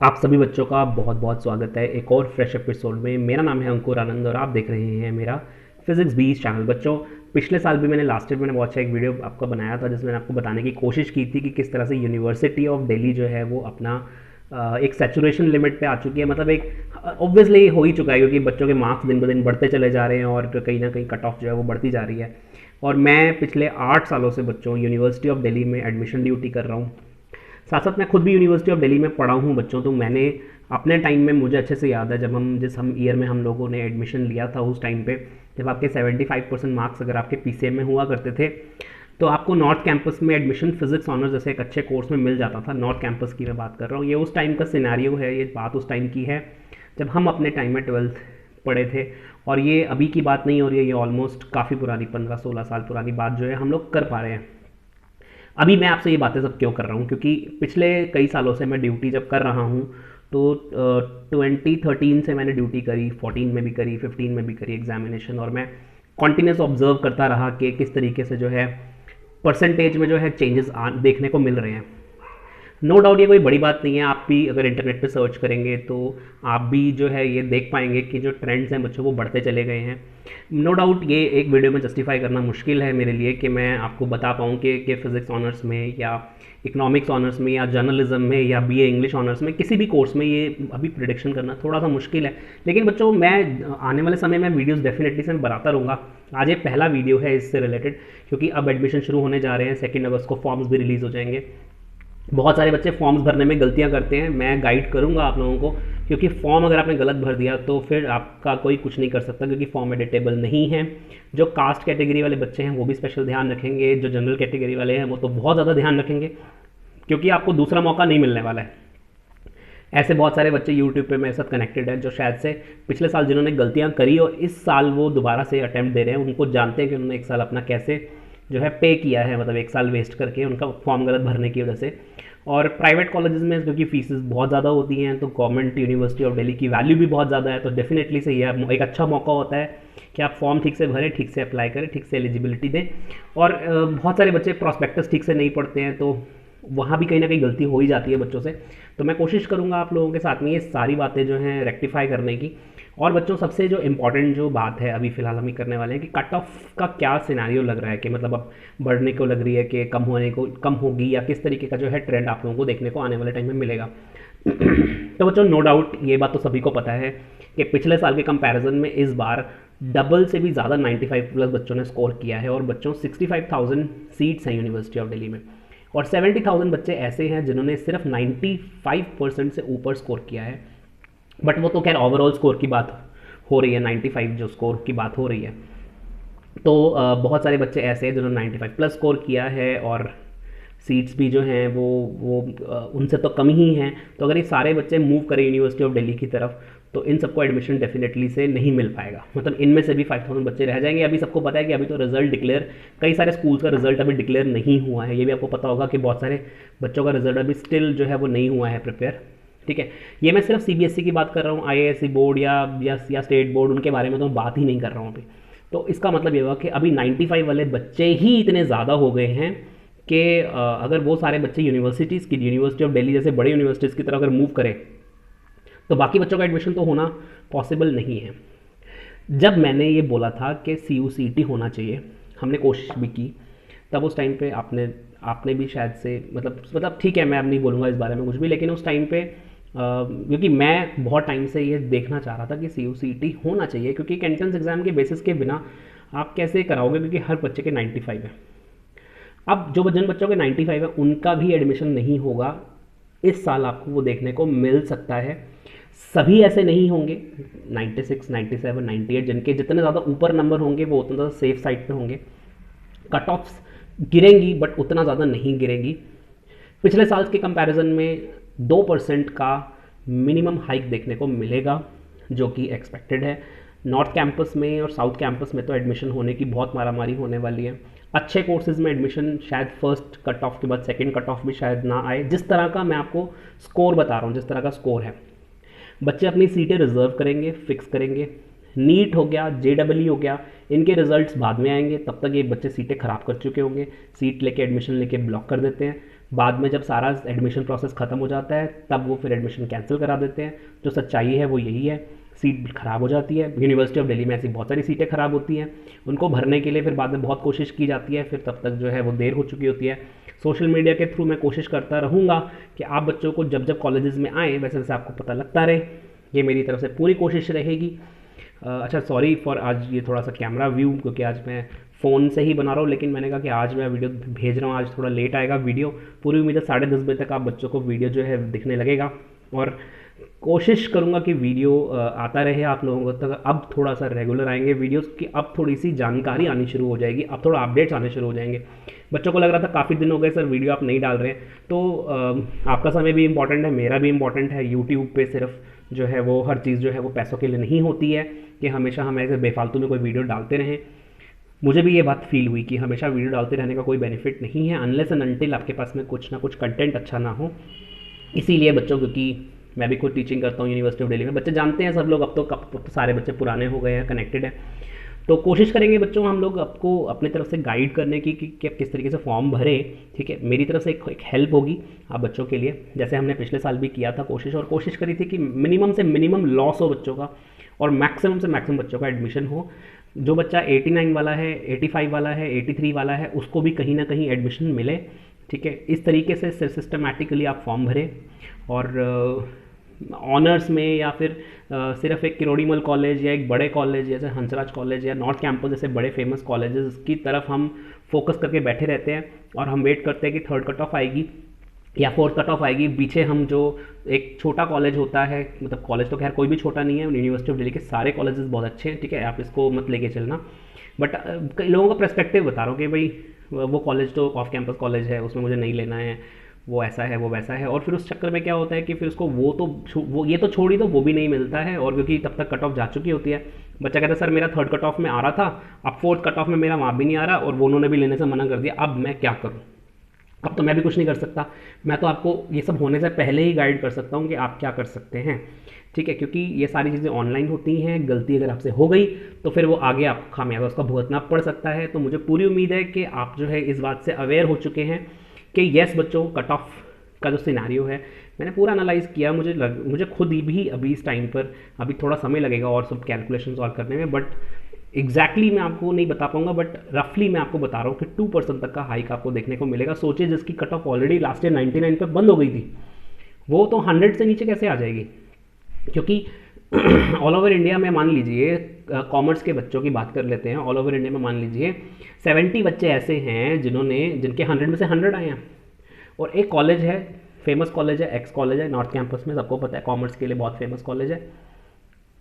आप सभी बच्चों का बहुत बहुत स्वागत है एक और फ्रेश एपिसोड में। मेरा नाम है अंकुर आनंद और आप देख रहे हैं मेरा फिजिक्स बीस चैनल। बच्चों, पिछले साल भी मैंने लास्ट ईयर मैंने बहुत अच्छा एक वीडियो आपको बनाया था जिसमें मैंने आपको बताने की कोशिश की थी कि किस तरह से यूनिवर्सिटी ऑफ दिल्ली जो है वो अपना एक सैचुरेशन लिमिट पे आ चुकी है। मतलब एक ऑब्वियसली हो ही चुका है क्योंकि बच्चों के मार्क्स दिन ब दिन बढ़ते चले जा रहे हैं और कहीं ना कहीं कट ऑफ जो है वो बढ़ती जा रही है। और मैं पिछले 8 सालों से बच्चों यूनिवर्सिटी ऑफ दिल्ली में एडमिशन ड्यूटी कर रहा हूँ। साथ साथ मैं खुद भी यूनिवर्सिटी ऑफ दिल्ली में पढ़ा हूँ बच्चों। तो मैंने अपने टाइम में, मुझे अच्छे से याद है जब हम ईयर में हम लोगों ने एडमिशन लिया था, उस टाइम पे जब आपके 75% मार्क्स अगर आपके पीसीएम में हुआ करते थे तो आपको नॉर्थ कैंपस में एडमिशन फिजिक्स ऑनर्स जैसे एक अच्छे कोर्स में मिल जाता था। नॉर्थ कैंपस की मैं बात कर रहा हूँ, ये उस टाइम का सिनेरियो है, ये बात उस टाइम की है जब हम अपने टाइम में ट्वेल्थ पढ़े थे। और ये अभी की बात नहीं हो रही है, ये ऑलमोस्ट काफ़ी पुरानी 15-16 साल पुरानी बात जो है हम लोग कर पा रहे हैं। अभी मैं आपसे ये बातें सब क्यों कर रहा हूँ, क्योंकि पिछले कई सालों से मैं ड्यूटी जब कर रहा हूँ तो 2013 से मैंने ड्यूटी करी, 14 में भी करी, 15 में भी करी एग्जामिनेशन। और मैं कॉन्टिन्यूस ऑब्जर्व करता रहा कि किस तरीके से जो है परसेंटेज में जो है चेंजेस देखने को मिल रहे हैं। नो डाउट ये कोई बड़ी बात नहीं है, आप भी अगर इंटरनेट पे सर्च करेंगे तो आप भी जो है ये देख पाएंगे कि जो ट्रेंड्स हैं बच्चों वो बढ़ते चले गए हैं। नो डाउट ये एक वीडियो में जस्टिफाई करना मुश्किल है मेरे लिए कि मैं आपको बता पाऊँ कि फ़िज़िक्स ऑनर्स में या इकोनॉमिक्स ऑनर्स में या जर्नलिज्म में या बीए इंग्लिश ऑनर्स में किसी भी कोर्स में ये अभी प्रिडिक्शन करना थोड़ा सा मुश्किल है। लेकिन बच्चों, मैं आने वाले समय में वीडियोस डेफिनेटली से बनाता रहूँगा। आज ये पहला वीडियो है इससे रिलेटेड, क्योंकि अब एडमिशन शुरू होने जा रहे हैं। 2 अगस्त को फॉर्म्स भी रिलीज़ हो जाएंगे। बहुत सारे बच्चे फॉर्म्स भरने में गलतियां करते हैं, मैं गाइड करूंगा आप लोगों को, क्योंकि फॉर्म अगर आपने गलत भर दिया तो फिर आपका कोई कुछ नहीं कर सकता, क्योंकि फॉर्म एडिटेबल नहीं है। जो कास्ट कैटेगरी वाले बच्चे हैं वो भी स्पेशल ध्यान रखेंगे, जो जनरल कैटेगरी वाले हैं वो तो बहुत ज़्यादा ध्यान रखेंगे, क्योंकि आपको दूसरा मौका नहीं मिलने वाला है। ऐसे बहुत सारे बच्चे यूट्यूब पे मेरे साथ कनेक्टेड हैं जो शायद से पिछले साल जिन्होंने गलतियां करी और इस साल वो दोबारा से अटैम्प्ट दे रहे हैं। उनको जानते हैं कि उन्होंने एक साल अपना कैसे जो है पे किया है, मतलब एक साल वेस्ट करके उनका फॉर्म गलत भरने की वजह से। और प्राइवेट कॉलेजेस में क्योंकि फीसेस बहुत ज़्यादा होती हैं तो गवर्नमेंट यूनिवर्सिटी ऑफ दिल्ली की वैल्यू भी बहुत ज़्यादा है, तो डेफिनेटली से यह एक अच्छा मौका होता है कि आप फॉर्म ठीक से भरें, ठीक से अप्लाई करें, ठीक से एलिजिबिलिटी दें। और बहुत सारे बच्चे प्रॉस्पेक्टस ठीक से नहीं पढ़ते हैं तो वहाँ भी कहीं ना कहीं गलती हो ही जाती है बच्चों से। तो मैं कोशिश करूँगा आप लोगों के साथ में ये सारी बातें जो हैं रेक्टिफाई करने की। और बच्चों, सबसे जो इम्पॉर्टेंट जो बात है अभी फ़िलहाल हम ही करने वाले हैं कि कट ऑफ का क्या सिनेरियो लग रहा है, कि मतलब अब बढ़ने को लग रही है कि कम होने को कम होगी, या किस तरीके का जो है ट्रेंड आप लोगों को देखने को आने वाले टाइम में मिलेगा। तो बच्चों, नो डाउट ये बात तो सभी को पता है कि पिछले साल के कंपैरिजन में इस बार डबल से भी ज़्यादा 95 प्लस बच्चों ने स्कोर किया है। और बच्चों, 65,000 सीट्स हैं यूनिवर्सिटी ऑफ दिल्ली में, और 70,000 बच्चे ऐसे हैं जिन्होंने सिर्फ 95% से ऊपर स्कोर किया है। बट वो तो खैर ओवरऑल स्कोर की बात हो रही है, 95 जो स्कोर की बात हो रही है। तो बहुत सारे बच्चे ऐसे हैं जिन्होंने 95 प्लस स्कोर किया है, और सीट्स भी जो हैं वो उनसे तो कम ही हैं। तो अगर ये सारे बच्चे मूव करें यूनिवर्सिटी ऑफ दिल्ली की तरफ तो इन सबको एडमिशन डेफिनेटली से नहीं मिल पाएगा, मतलब इनमें से भी 5,000 बच्चे रह जाएंगे। अभी सबको पता है कि अभी तो रिजल्ट डिक्लेयर, कई सारे स्कूल्स का रिजल्ट अभी डिक्लेयर नहीं हुआ है। ये भी आपको पता होगा कि बहुत सारे बच्चों का रिजल्ट अभी स्टिल जो है वो नहीं हुआ है प्रिपेयर। ठीक है, ये मैं सिर्फ सीबीएसई की बात कर रहा हूँ, आईआईएससी बोर्ड या स्टेट बोर्ड, उनके बारे में तो मैं बात ही नहीं कर रहा हूँ अभी। तो इसका मतलब ये हुआ कि अभी 95 वाले बच्चे ही इतने ज़्यादा हो गए हैं कि अगर वो सारे बच्चे यूनिवर्सिटीज़ की, यूनिवर्सिटी ऑफ दिल्ली जैसे बड़ी यूनिवर्सिटीज़ की तरफ अगर मूव करें तो बाकी बच्चों का एडमिशन तो होना पॉसिबल नहीं है। जब मैंने ये बोला था कि CUCET होना चाहिए, हमने कोशिश भी की, तब उस टाइम पे आपने भी शायद से मतलब ठीक है, मैं अब नहीं बोलूँगा इस बारे में कुछ भी, लेकिन उस टाइम पे क्योंकि मैं बहुत टाइम से ये देखना चाह रहा था कि CUCET होना चाहिए, क्योंकि एक एंट्रेंस एग्ज़ाम के बेसिस के बिना आप कैसे कराओगे, क्योंकि हर बच्चे के 95 है। अब जो जिन बच्चों के 95 है उनका भी एडमिशन नहीं होगा इस साल, आपको वो देखने को मिल सकता है। सभी ऐसे नहीं होंगे, 96, 97, 98 जिनके जितने ज़्यादा ऊपर नंबर होंगे वो उतना ज़्यादा सेफ साइड पे होंगे। कट ऑफ्स गिरेंगी बट उतना ज़्यादा नहीं गिरेंगी। पिछले साल के कंपैरिजन में 2% का मिनिमम हाइक देखने को मिलेगा, जो कि एक्सपेक्टेड है। नॉर्थ कैंपस में और साउथ कैंपस में तो एडमिशन होने की बहुत मारामारी होने वाली है। अच्छे कोर्सेज में एडमिशन शायद फर्स्ट कट ऑफ के बाद सेकंड कट ऑफ भी शायद ना आए। जिस तरह का मैं आपको स्कोर बता रहा हूँ, जिस तरह का स्कोर है, बच्चे अपनी सीटें रिजर्व करेंगे, फिक्स करेंगे। नीट हो गया, JEE हो गया, इनके रिजल्ट्स बाद में आएंगे, तब तक ये बच्चे सीटें ख़राब कर चुके होंगे, सीट लेके एडमिशन लेके ब्लॉक कर देते हैं। बाद में जब सारा एडमिशन प्रोसेस ख़त्म हो जाता है तब वो फिर एडमिशन कैंसिल करा देते हैं। जो सच्चाई है वो यही है, सीट ख़राब हो जाती है। यूनिवर्सिटी ऑफ दिल्ली में ऐसी बहुत सारी सीटें ख़राब होती हैं, उनको भरने के लिए फिर बाद में बहुत कोशिश की जाती है, फिर तब तक जो है वो देर हो चुकी होती है। सोशल मीडिया के थ्रू मैं कोशिश करता रहूँगा कि आप बच्चों को जब जब कॉलेजेस में आएँ वैसे वैसे आपको पता लगता रहे, ये मेरी तरफ से पूरी कोशिश रहेगी। अच्छा सॉरी फॉर आज ये थोड़ा सा कैमरा व्यू, क्योंकि आज मैं फ़ोन से ही बना रहा हूँ, लेकिन मैंने कहा कि आज मैं वीडियो भेज रहा हूँ, आज थोड़ा लेट आएगा वीडियो। पूरी उम्मीद है 10:30 बजे तक आप बच्चों को वीडियो जो है दिखने लगेगा, और कोशिश करूँगा कि वीडियो आता रहे आप लोगों तक। अब थोड़ा सा रेगुलर आएंगे वीडियोस की, अब थोड़ी सी जानकारी आनी शुरू हो जाएगी, अब थोड़ा अपडेट्स आने शुरू हो जाएंगे। बच्चों को लग रहा था काफ़ी दिन हो गए सर वीडियो आप नहीं डाल रहे हैं, तो आपका समय भी इम्पॉर्टेंट है, मेरा भी इम्पॉर्टेंट है। यूट्यूब पे सिर्फ जो है वो हर चीज़ जो है वो पैसों के लिए नहीं होती है कि हमेशा हम ऐसे बेफालतू में कोई वीडियो डालते रहें। मुझे भी ये बात फील हुई कि हमेशा वीडियो डालते रहने का कोई बेनिफिट नहीं है अनलेस एंड अनटिल आपके पास में कुछ ना कुछ कंटेंट अच्छा ना हो। इसीलिए बच्चों, क्योंकि मैं भी खुद टीचिंग करता हूँ यूनिवर्सिटी ऑफ दिल्ली में, बच्चे जानते हैं सब लोग, अब तो सारे बच्चे पुराने हो गए हैं, कनेक्टेड हैं। तो कोशिश करेंगे बच्चों हम लोग आपको अपनी तरफ से गाइड करने की कि आप किस तरीके से फॉर्म भरें, ठीक है। मेरी तरफ से एक हेल्प होगी आप बच्चों के लिए, जैसे हमने पिछले साल भी किया था कोशिश, और कोशिश करी थी कि मिनिमम से मिनिमम लॉस हो बच्चों का और मैक्सिमम से मैक्सिमम बच्चों का एडमिशन हो। जो बच्चा 89 वाला है, 85 वाला है, 83 वाला है, उसको भी कहीं ना कहीं एडमिशन मिले, ठीक है। इस तरीके से सिस्टमैटिकली आप फॉर्म भरें, और ऑनर्स में या फिर सिर्फ एक किरोड़ीमल कॉलेज या एक बड़े कॉलेज जैसे हंसराज कॉलेज या नॉर्थ कैंपस जैसे बड़े फेमस कॉलेजेस की तरफ हम फोकस करके बैठे रहते हैं, और हम वेट करते हैं कि थर्ड कट ऑफ आएगी या फोर्थ कट ऑफ आएगी। पीछे हम जो एक छोटा कॉलेज होता है, मतलब कॉलेज तो खैर कोई भी छोटा नहीं है, यूनिवर्सिटी ऑफ दिल्ली के सारे कॉलेजेस बहुत अच्छे हैं, ठीक है, आप इसको मत लेके चलना। बट कई लोगों का पर्सपेक्टिव बता रहा हूँ कि भाई वो कॉलेज तो ऑफ कैंपस कॉलेज है, उसमें मुझे नहीं लेना है, वो ऐसा है वो वैसा है, और फिर उस चक्कर में क्या होता है कि फिर उसको वो ये तो छोड़ ही दो, वो भी नहीं मिलता है, और क्योंकि तब तक कट ऑफ जा चुकी होती है। बच्चा कहता है सर मेरा थर्ड कट ऑफ में आ रहा था, अब फोर्थ कट ऑफ में मेरा वहाँ भी नहीं आ रहा, और वो उन्होंने भी लेने से मना कर दिया, अब मैं क्या करूँ। अब तो मैं भी कुछ नहीं कर सकता, मैं तो आपको ये सब होने से पहले ही गाइड कर सकता हूँ कि आप क्या कर सकते हैं, ठीक है। क्योंकि ये सारी चीज़ें ऑनलाइन होती हैं, गलती अगर आपसे हो गई तो फिर वो आगे आप खामियाजा उसका भुगतना पड़ सकता है। तो मुझे पूरी उम्मीद है कि आप जो है इस बात से अवेयर हो चुके हैं कि येस बच्चों, कट ऑफ का जो सिनारियो है मैंने पूरा एनालाइज़ किया। मुझे खुद ही भी अभी इस टाइम पर अभी थोड़ा समय लगेगा और सब कैलकुलेशंस और करने में, बट एग्जैक्टली मैं आपको नहीं बता पाऊंगा, बट रफली मैं आपको बता रहा हूँ कि 2% तक का हाइक आपको देखने को मिलेगा। सोचिए जिसकी cut off already last year 99 पे बंद हो गई थी, वो तो 100 से नीचे कैसे आ जाएगी। क्योंकि ऑल ओवर इंडिया में मान लीजिए, कॉमर्स के बच्चों की बात कर लेते हैं, ऑल ओवर इंडिया में मान लीजिए 70 बच्चे ऐसे हैं जिनके 100 में से 100 आए हैं। और एक कॉलेज है, फेमस कॉलेज है, एक्स कॉलेज है नॉर्थ कैंपस में, सबको पता है, कॉमर्स के लिए बहुत फेमस कॉलेज है,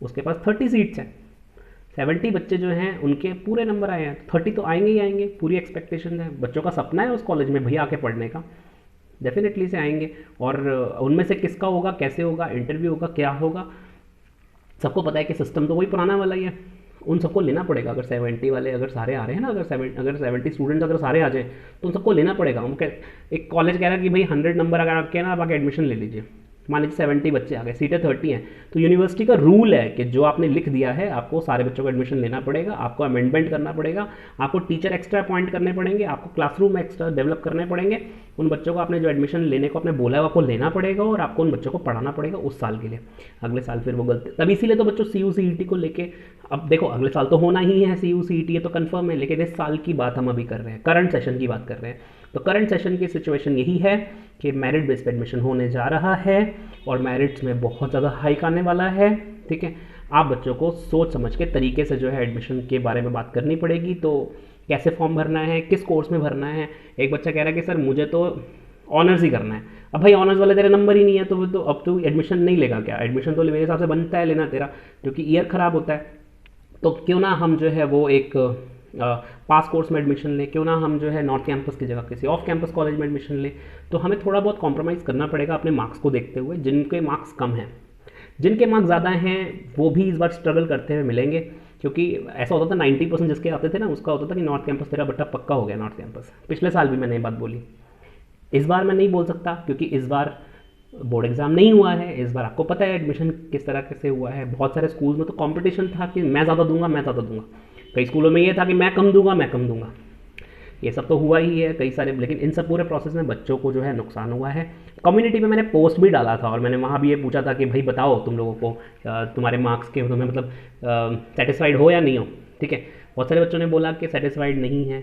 उसके पास 30 सीट्स हैं। 70 बच्चे जो हैं उनके पूरे नंबर आए हैं, 30 तो आएंगे ही आएंगे, पूरी एक्सपेक्टेशन है। बच्चों का सपना है उस कॉलेज में भैया आके पढ़ने का, डेफिनेटली से आएंगे। और उनमें से किसका होगा, कैसे होगा, इंटरव्यू होगा, क्या होगा, सबको पता है कि सिस्टम तो वही पुराना वाला ही है, उन सबको लेना पड़ेगा। अगर 70 वाले अगर सारे आ रहे हैं ना, अगर 70 स्टूडेंट्स अगर सारे आ जाएँ तो उन सबको लेना पड़ेगा। एक कॉलेज कह रहा है कि भाई 100 नंबर अगर आपके ना, आप आके एडमिशन ले लीजिए, मान लीजिए 70 बच्चे आ गए, सीटें 30 हैं, तो यूनिवर्सिटी का रूल है कि जो आपने लिख दिया है आपको सारे बच्चों को एडमिशन लेना पड़ेगा, आपको अमेंडमेंट करना पड़ेगा, आपको टीचर एक्स्ट्रा अपॉइंट करने पड़ेंगे, आपको क्लासरूम एक्स्ट्रा डेवलप करने पड़ेंगे, उन बच्चों को आपने जो एडमिशन लेने को आपने बोला है आपको लेना पड़ेगा, और आपको उन बच्चों को पढ़ाना पड़ेगा उस साल के लिए। अगले साल फिर वो गलती, तब इसीलिए तो बच्चों CU-CET को लेके, अब देखो अगले साल तो होना ही है CU-CET, ये तो कंफर्म है, लेकिन इस साल की बात हम अभी कर रहे हैं, करंट सेशन की बात कर रहे हैं। तो करंट सेशन की सिचुएशन यही है कि मेरिट बेस्ड एडमिशन होने जा रहा है, और मेरिट्स में बहुत ज़्यादा हाइक आने वाला है, ठीक है। आप बच्चों को सोच समझ के तरीके से जो है एडमिशन के बारे में बात करनी पड़ेगी। तो कैसे फॉर्म भरना है, किस कोर्स में भरना है। एक बच्चा कह रहा है कि सर मुझे तो ऑनर्स ही करना है। अब भाई ऑनर्स वाले तेरे नंबर ही नहीं है, तो तो अब तो एडमिशन नहीं लेगा क्या? एडमिशन तो मेरे हिसाब से बनता है लेना तेरा, क्योंकि ईयर ख़राब होता है। तो क्यों ना हम जो है वो एक पास कोर्स में एडमिशन लें, क्यों ना हम जो है नॉर्थ कैंपस की जगह किसी ऑफ कैंपस कॉलेज में एडमिशन लें। तो हमें थोड़ा बहुत कॉम्प्रोमाइज़ करना पड़ेगा अपने मार्क्स को देखते हुए। जिनके मार्क्स कम हैं, जिनके मार्क्स ज़्यादा हैं, वो भी इस बार स्ट्रगल करते हुए मिलेंगे। क्योंकि ऐसा होता था 90% जिसके आते थे ना, उसका होता था कि नॉर्थ कैंपस तेरा बट्टा पक्का हो गया नॉर्थ कैंपस। पिछले साल भी मैंने ये बात बोली, इस बार मैं नहीं बोल सकता क्योंकि इस बार बोर्ड एग्जाम नहीं हुआ है। इस बार आपको पता है एडमिशन किस तरह से हुआ है। बहुत सारे स्कूल्स में तो कंपटीशन था कि मैं ज़्यादा दूंगा, मैं ज़्यादा दूंगा। कई स्कूलों में ये था कि मैं कम दूंगा, मैं कम दूंगा। ये सब तो हुआ ही है कई सारे, लेकिन इन सब पूरे प्रोसेस में बच्चों को जो है नुकसान हुआ है। कम्युनिटी में मैंने पोस्ट भी डाला था और मैंने वहाँ भी ये पूछा था कि भाई बताओ तुम लोगों को तुम्हारे मार्क्स के तुम्हें मतलब सेटिस्फाइड हो या नहीं हो, ठीक है। बहुत सारे बच्चों ने बोला कि सेटिस्फाइड नहीं है।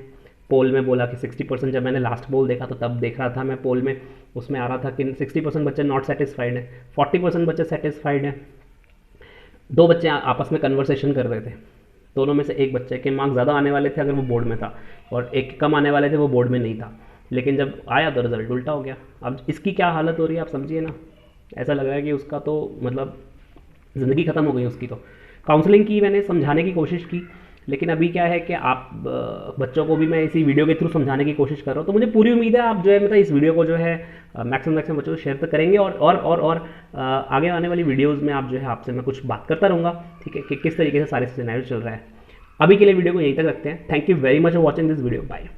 पोल में बोला कि 60%, जब मैंने लास्ट पोल देखा तो तब देख रहा था मैं पोल में, उसमें आ रहा था कि 60% बच्चे नॉट सेटिस्फाइड है, 40% बच्चे सेटिस्फाइड हैं। दो बच्चे आपस में कन्वर्सेशन कर रहे थे, दोनों में से एक बच्चे के मार्क्स ज़्यादा आने वाले थे अगर वो बोर्ड में था, और एक के कम आने वाले थे वो बोर्ड में नहीं था, लेकिन जब आया तो रिजल्ट उल्टा हो गया। अब इसकी क्या हालत हो रही है आप समझिए ना। ऐसा लग रहा है कि उसका तो मतलब ज़िंदगी ख़त्म हो गई उसकी। तो काउंसलिंग की, मैंने समझाने की कोशिश की, लेकिन अभी क्या है कि आप बच्चों को भी मैं इसी वीडियो के थ्रू समझाने की कोशिश कर रहा हूँ। तो मुझे पूरी उम्मीद है आप जो है मतलब इस वीडियो को जो है मैक्सिमम बच्चों को शेयर तो करेंगे, और आगे आने वाली वीडियोज़ में आप जो है आपसे मैं कुछ बात करता रहूँगा, ठीक है, कि किस तरीके से सारे सिनेरियो चल रहा है। अभी के लिए वीडियो को यहीं तक रखते हैं। Thank you very much for watching this video. Bye.